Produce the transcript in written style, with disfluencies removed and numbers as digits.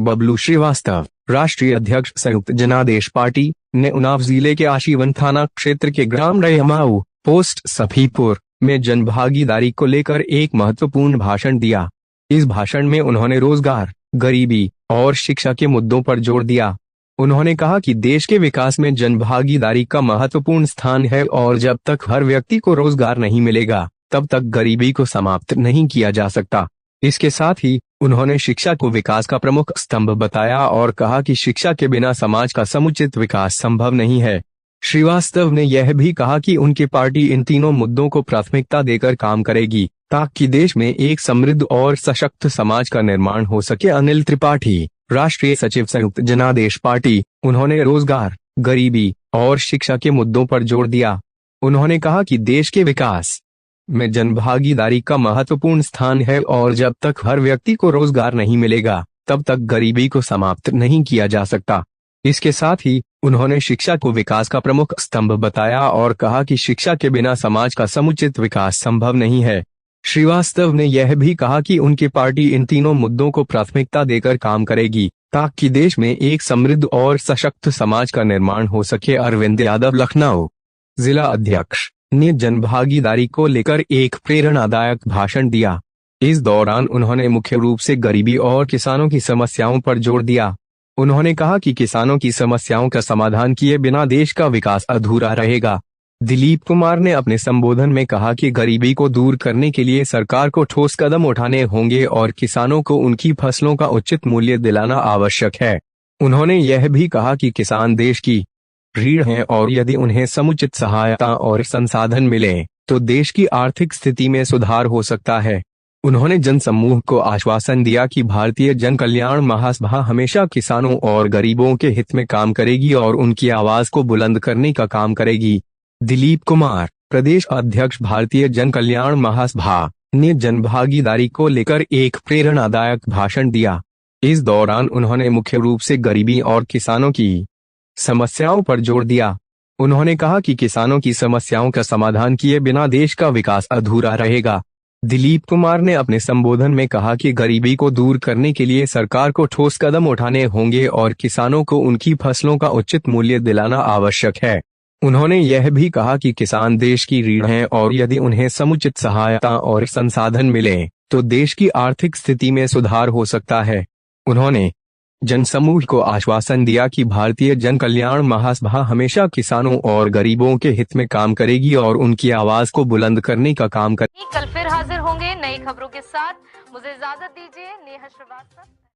बबलू श्रीवास्तव, राष्ट्रीय अध्यक्ष संयुक्त जनादेश पार्टी, ने उन्नाव जिले के आशीवन थाना क्षेत्र के ग्राम रैमाऊ पोस्ट सफीपुर में जनभागीदारी को लेकर एक महत्वपूर्ण भाषण दिया। इस भाषण में उन्होंने रोजगार, गरीबी और शिक्षा के मुद्दों पर जोर दिया। उन्होंने कहा कि देश के विकास में जनभागीदारी का महत्वपूर्ण स्थान है और जब तक हर व्यक्ति को रोजगार नहीं मिलेगा तब तक गरीबी को समाप्त नहीं किया जा सकता। इसके साथ ही उन्होंने शिक्षा को विकास का प्रमुख स्तंभ बताया और कहा कि शिक्षा के बिना समाज का समुचित विकास संभव नहीं है। श्रीवास्तव ने यह भी कहा कि उनकी पार्टी इन तीनों मुद्दों को प्राथमिकता देकर काम करेगी ताकि देश में एक समृद्ध और सशक्त समाज का निर्माण हो सके। अनिल त्रिपाठी, राष्ट्रीय सचिव संयुक्त जनादेश पार्टी, उन्होंने रोजगार, गरीबी और शिक्षा के मुद्दों पर जोर दिया। उन्होंने कहा कि देश के विकास में जनभागीदारी का महत्वपूर्ण स्थान है और जब तक हर व्यक्ति को रोजगार नहीं मिलेगा तब तक गरीबी को समाप्त नहीं किया जा सकता। इसके साथ ही उन्होंने शिक्षा को विकास का प्रमुख स्तंभ बताया और कहा कि शिक्षा के बिना समाज का समुचित विकास संभव नहीं है। श्रीवास्तव ने यह भी कहा कि उनकी पार्टी इन तीनों मुद्दों को प्राथमिकता देकर काम करेगी ताकि देश में एक समृद्ध और सशक्त समाज का निर्माण हो सके। अरविंद यादव, लखनऊ जिला अध्यक्ष, ने जनभागीदारी को लेकर एक प्रेरणादायक भाषण दिया। इस दौरान उन्होंने मुख्य रूप से गरीबी और किसानों की समस्याओं पर जोर दिया। उन्होंने कहा कि किसानों की समस्याओं का समाधान किए बिना देश का विकास अधूरा रहेगा। दिलीप कुमार ने अपने संबोधन में कहा कि गरीबी को दूर करने के लिए सरकार को ठोस कदम उठाने होंगे और किसानों को उनकी फसलों का उचित मूल्य दिलाना आवश्यक है। उन्होंने यह भी कहा कि किसान देश की रीढ़ हैं और यदि उन्हें समुचित सहायता और संसाधन मिले तो देश की आर्थिक स्थिति में सुधार हो सकता है। उन्होंने जनसमूह को आश्वासन दिया कि भारतीय जन कल्याण महासभा हमेशा किसानों और गरीबों के हित में काम करेगी और उनकी आवाज को बुलंद करने का काम करेगी। दिलीप कुमार, प्रदेश अध्यक्ष, भारतीय जन कल्याण महासभा, ने जनभागीदारी को लेकर एक प्रेरणादायक भाषण दिया। इस दौरान उन्होंने मुख्य रूप से गरीबी और किसानों की समस्याओं पर जोर दिया। उन्होंने कहा कि किसानों की समस्याओं का समाधान किए बिना देश का विकास अधूरा रहेगा। दिलीप कुमार ने अपने संबोधन में कहा कि गरीबी को दूर करने के लिए सरकार को ठोस कदम उठाने होंगे और किसानों को उनकी फसलों का उचित मूल्य दिलाना आवश्यक है। उन्होंने यह भी कहा कि किसान देश की रीढ़ हैं और यदि उन्हें समुचित सहायता और संसाधन मिले तो देश की आर्थिक स्थिति में सुधार हो सकता है। उन्होंने जनसमूह को आश्वासन दिया कि भारतीय जन कल्याण महासभा हमेशा किसानों और गरीबों के हित में काम करेगी और उनकी आवाज को बुलंद करने का काम करेगी। कल फिर हाजिर होंगे नई खबरों के साथ। मुझे इजाजत दीजिए। नेहा श्रीवास्तव।